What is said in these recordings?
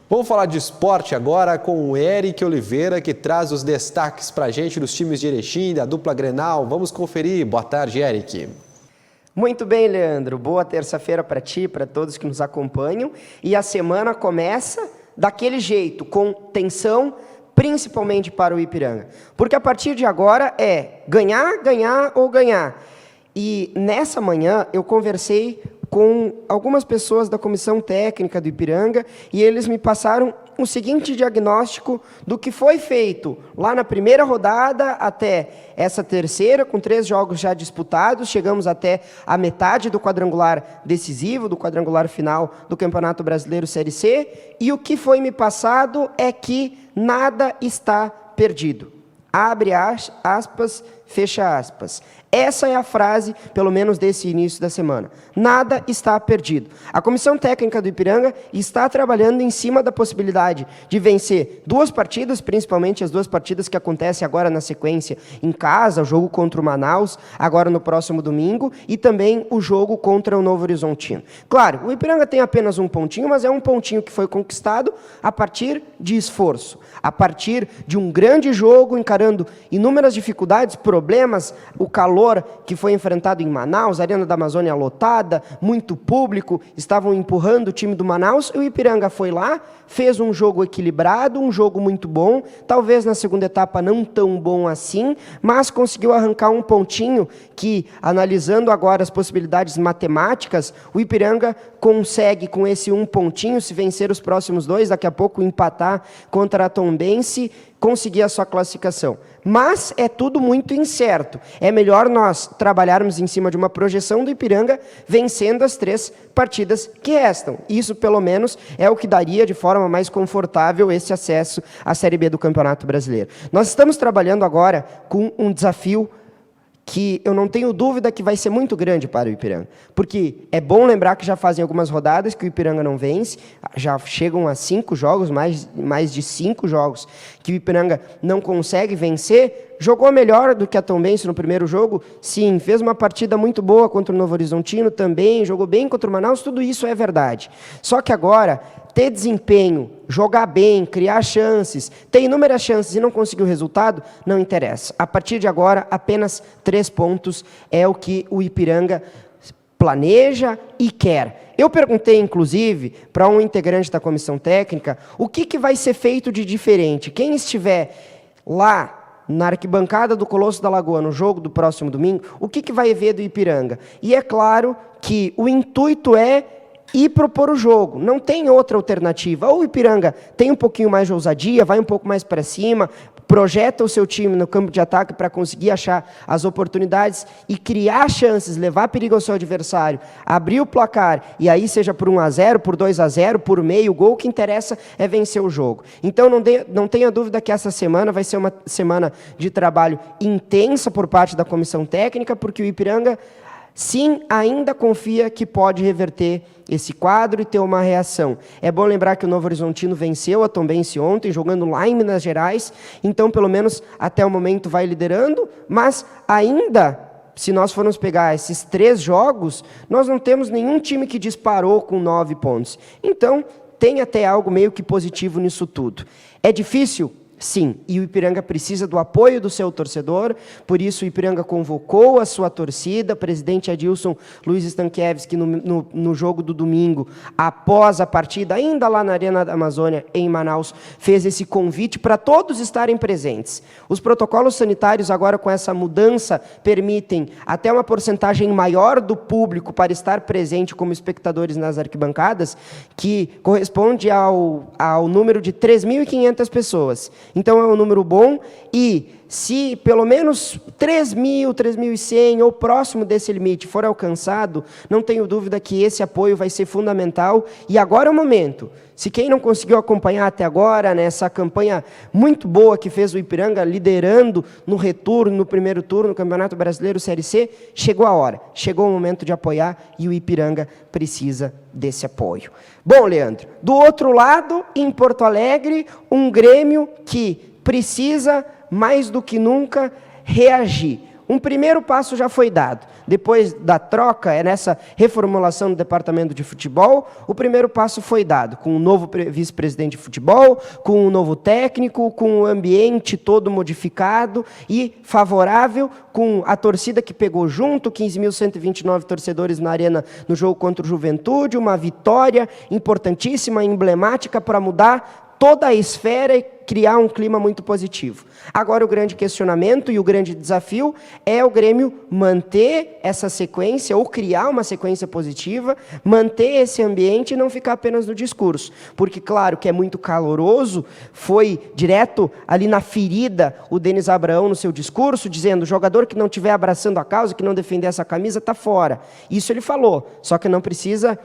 Vamos falar de esporte agora com o Eric Oliveira, que traz os destaques para a gente dos times de Erechim, da dupla Grenal. Vamos conferir. Boa tarde, Eric. Muito bem, Leandro. Boa terça-feira para ti, para todos que nos acompanham. E a semana começa daquele jeito, com tensão, principalmente para o Ipiranga. Porque a partir de agora é ganhar, ganhar ou ganhar. E nessa manhã eu conversei com algumas pessoas da comissão técnica do Ipiranga e eles me passaram o seguinte diagnóstico do que foi feito lá na primeira rodada até essa terceira, com 3 jogos já disputados, chegamos até a metade do quadrangular decisivo, do quadrangular final do Campeonato Brasileiro Série C, e o que foi me passado é que nada está perdido. Abre aspas, fecha aspas. Essa é a frase, pelo menos desse início da semana. Nada está perdido. A comissão técnica do Ipiranga está trabalhando em cima da possibilidade de vencer 2 partidas, principalmente as 2 partidas que acontecem agora na sequência em casa, o jogo contra o Manaus, agora no próximo domingo, e também o jogo contra o Novo Horizontino. Claro, o Ipiranga tem apenas um pontinho, mas é um pontinho que foi conquistado a partir de esforço, a partir de um grande jogo, encarando inúmeras dificuldades, problemas, o calor que foi enfrentado em Manaus, a Arena da Amazônia lotada, muito público, estavam empurrando o time do Manaus, e o Ipiranga foi lá, fez um jogo equilibrado, um jogo muito bom, talvez na segunda etapa não tão bom assim, mas conseguiu arrancar um pontinho que, analisando agora as possibilidades matemáticas, o Ipiranga consegue com esse um pontinho, se vencer os próximos 2, daqui a pouco empatar contra a Tombense, conseguir a sua classificação. Mas é tudo muito incerto. É melhor nós trabalharmos em cima de uma projeção do Ipiranga vencendo as 3 partidas que restam. Isso, pelo menos, é o que daria de forma mais confortável esse acesso à Série B do Campeonato Brasileiro. Nós estamos trabalhando agora com um desafio que eu não tenho dúvida que vai ser muito grande para o Ipiranga. Porque é bom lembrar que já fazem algumas rodadas que o Ipiranga não vence, já chegam a 5 jogos, mais de 5 jogos, que o Ipiranga não consegue vencer. Jogou melhor do que a Tombense no primeiro jogo? Sim. Fez uma partida muito boa contra o Novo Horizontino também, jogou bem contra o Manaus, tudo isso é verdade. Só que agora, ter desempenho, jogar bem, criar chances, ter inúmeras chances e não conseguir o resultado, não interessa. A partir de agora, apenas 3 pontos é o que o Ipiranga planeja e quer. Eu perguntei, inclusive, para um integrante da comissão técnica, o que vai ser feito de diferente. Quem estiver lá na arquibancada do Colosso da Lagoa, no jogo do próximo domingo, o que vai ver do Ipiranga? E é claro que o intuito é ir propor o jogo, não tem outra alternativa. Ou o Ipiranga tem um pouquinho mais de ousadia, vai um pouco mais para cima, projeta o seu time no campo de ataque para conseguir achar as oportunidades e criar chances, levar perigo ao seu adversário, abrir o placar, e aí seja por 1-0, por 2-0, por meio gol, o que interessa é vencer o jogo. Então não tenha dúvida que essa semana vai ser uma semana de trabalho intensa por parte da comissão técnica, porque o Ipiranga, sim, ainda confia que pode reverter esse quadro e ter uma reação. É bom lembrar que o Novo Horizontino venceu a Tombense ontem, jogando lá em Minas Gerais, então pelo menos até o momento vai liderando, mas ainda, se nós formos pegar esses 3 jogos, nós não temos nenhum time que disparou com 9 pontos. Então, tem até algo meio que positivo nisso tudo. É difícil? Sim, e o Ipiranga precisa do apoio do seu torcedor, por isso o Ipiranga convocou a sua torcida, o presidente Adilson Luiz Stankiewicz, no jogo do domingo, após a partida, ainda lá na Arena da Amazônia, em Manaus, fez esse convite para todos estarem presentes. Os protocolos sanitários agora com essa mudança permitem até uma porcentagem maior do público para estar presente como espectadores nas arquibancadas, que corresponde ao número de 3.500 pessoas. Então é um número bom e se pelo menos 3.000, 3.100 ou próximo desse limite for alcançado, não tenho dúvida que esse apoio vai ser fundamental. E agora é o momento. Se quem não conseguiu acompanhar até agora, nessa campanha muito boa que fez o Ipiranga, liderando no retorno, no primeiro turno, no Campeonato Brasileiro Série C, chegou a hora, chegou o momento de apoiar e o Ipiranga precisa desse apoio. Bom, Leandro, do outro lado, em Porto Alegre, um Grêmio que precisa, mais do que nunca, reagir. Um primeiro passo já foi dado. depois da troca, nessa reformulação do departamento de futebol, o primeiro passo foi dado, com um novo vice-presidente de futebol, com um novo técnico, com o ambiente todo modificado e favorável, com a torcida que pegou junto, 15.129 torcedores na arena no jogo contra o Juventude, uma vitória importantíssima, emblemática para mudar toda a esfera e criar um clima muito positivo. Agora o grande questionamento e o grande desafio é o Grêmio manter essa sequência ou criar uma sequência positiva, manter esse ambiente e não ficar apenas no discurso. Porque, claro, que é muito caloroso, foi direto ali na ferida o Denis Abraão no seu discurso, dizendo o jogador que não estiver abraçando a causa, que não defender essa camisa, está fora. Isso ele falou, só que não precisa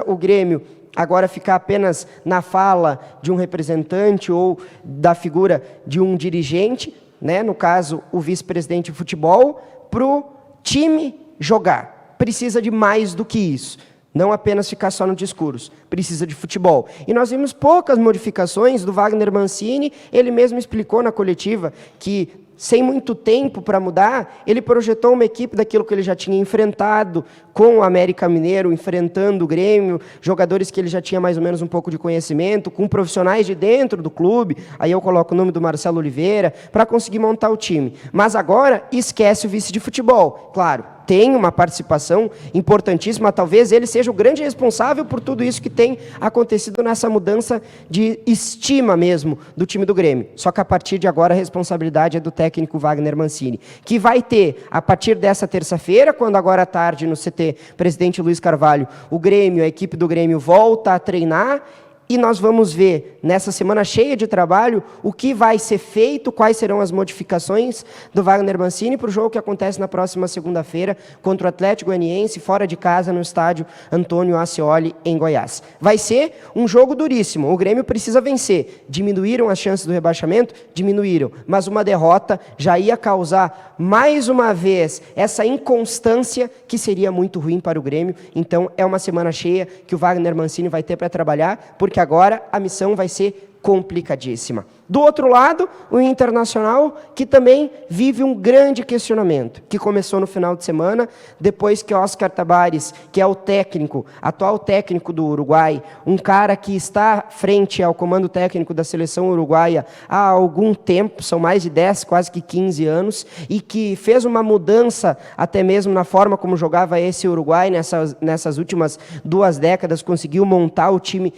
o Grêmio agora ficar apenas na fala de um representante ou da figura de um dirigente, né? No caso, o vice-presidente de futebol, para o time jogar. Precisa de mais do que isso. Não apenas ficar só no discurso, precisa de futebol. E nós vimos poucas modificações do Wagner Mancini, ele mesmo explicou na coletiva que, sem muito tempo para mudar, ele projetou uma equipe daquilo que ele já tinha enfrentado com o América Mineiro, enfrentando o Grêmio, jogadores que ele já tinha mais ou menos um pouco de conhecimento, com profissionais de dentro do clube, aí eu coloco o nome do Marcelo Oliveira, para conseguir montar o time. Mas agora, esquece o vice de futebol. Claro, tem uma participação importantíssima, talvez ele seja o grande responsável por tudo isso que tem acontecido nessa mudança de estima mesmo do time do Grêmio. Só que a partir de agora a responsabilidade é do técnico Wagner Mancini, que vai ter, a partir dessa terça-feira, quando agora à tarde no CT Presidente Luiz Carvalho, o Grêmio, a equipe do Grêmio volta a treinar, e nós vamos ver, nessa semana cheia de trabalho, o que vai ser feito, quais serão as modificações do Wagner Mancini para o jogo que acontece na próxima segunda-feira contra o Atlético Goianiense, fora de casa, no estádio Antônio Ascioli, em Goiás. Vai ser um jogo duríssimo. O Grêmio precisa vencer. Diminuíram as chances do rebaixamento? Diminuíram. Mas uma derrota já ia causar, mais uma vez, essa inconstância que seria muito ruim para o Grêmio. Então, é uma semana cheia que o Wagner Mancini vai ter para trabalhar, porque agora a missão vai ser complicadíssima. Do outro lado, o Internacional, que também vive um grande questionamento, que começou no final de semana, depois que Oscar Tabares, que é o técnico, atual técnico do Uruguai, um cara que está frente ao comando técnico da seleção uruguaia há algum tempo, são mais de 10, quase que 15 anos, e que fez uma mudança até mesmo na forma como jogava esse Uruguai nessas últimas 2 décadas, conseguiu montar um time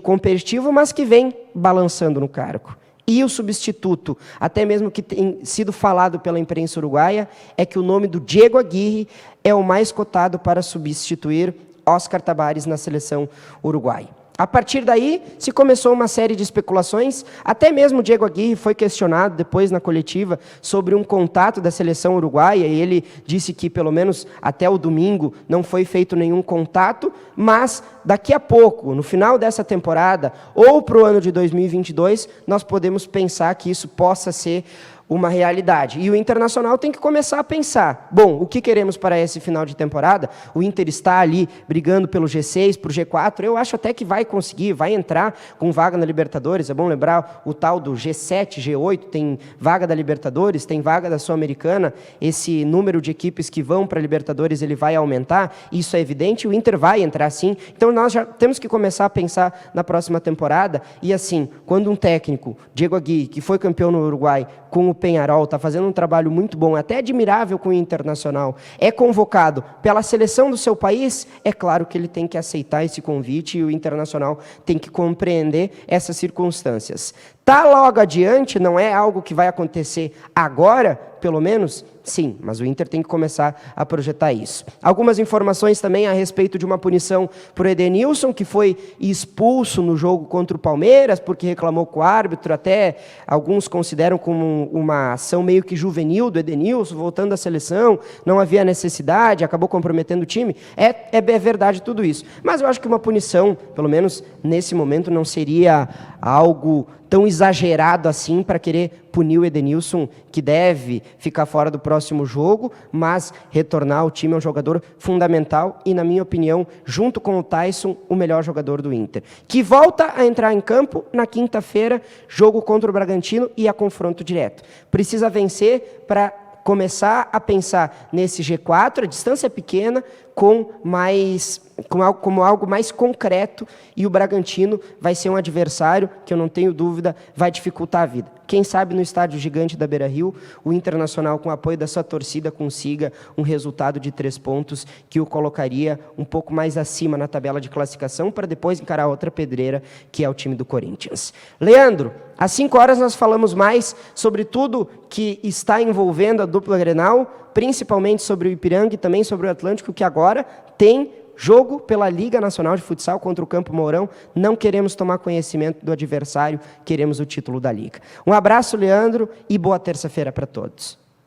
competitivo, mas que vem balançando no cargo. E o substituto, até mesmo que tem sido falado pela imprensa uruguaia, é que o nome do Diego Aguirre é o mais cotado para substituir Oscar Tabares na seleção uruguaia. A partir daí, se começou uma série de especulações, até mesmo o Diego Aguirre foi questionado depois na coletiva sobre um contato da seleção uruguaia, e ele disse que pelo menos até o domingo não foi feito nenhum contato, mas daqui a pouco, no final dessa temporada, ou para o ano de 2022, nós podemos pensar que isso possa ser uma realidade. E o Internacional tem que começar a pensar, bom, o que queremos para esse final de temporada? O Inter está ali brigando pelo G6, para o G4, eu acho até que vai conseguir, vai entrar com vaga na Libertadores, é bom lembrar o tal do G7, G8, tem vaga da Libertadores, tem vaga da Sul-Americana, esse número de equipes que vão para a Libertadores, ele vai aumentar, isso é evidente, o Inter vai entrar sim, então nós já temos que começar a pensar na próxima temporada, e assim, quando um técnico, Diego Aguirre, que foi campeão no Uruguai, com o Peñarol, está fazendo um trabalho muito bom, até admirável com o Internacional, é convocado pela seleção do seu país, é claro que ele tem que aceitar esse convite e o Internacional tem que compreender essas circunstâncias. Tá logo adiante, não é algo que vai acontecer agora, pelo menos? Sim, mas o Inter tem que começar a projetar isso. Algumas informações também a respeito de uma punição por Edenilson, que foi expulso no jogo contra o Palmeiras, porque reclamou com o árbitro, até alguns consideram como uma ação meio que juvenil do Edenilson, voltando à seleção, não havia necessidade, acabou comprometendo o time. É verdade tudo isso. Mas eu acho que uma punição, pelo menos nesse momento, não seria algo tão exagerado assim para querer punir o Edenilson, que deve ficar fora do próximo jogo, mas retornar ao time é um jogador fundamental e, na minha opinião, junto com o Tyson, o melhor jogador do Inter, que volta a entrar em campo na quinta-feira, jogo contra o Bragantino e a confronto direto. Precisa vencer para começar a pensar nesse G4, a distância é pequena, como algo mais concreto, e o Bragantino vai ser um adversário que eu não tenho dúvida vai dificultar a vida. Quem sabe no estádio gigante da Beira-Rio, o Internacional, com o apoio da sua torcida, consiga um resultado de 3 pontos que o colocaria um pouco mais acima na tabela de classificação, para depois encarar outra pedreira, que é o time do Corinthians. Leandro, às 5 horas nós falamos mais sobre tudo que está envolvendo a dupla Grenal, principalmente sobre o Ipiranga e também sobre o Atlântico, que agora tem jogo pela Liga Nacional de Futsal contra o Campo Mourão. Não queremos tomar conhecimento do adversário, queremos o título da Liga. Um abraço, Leandro, e boa terça-feira para todos.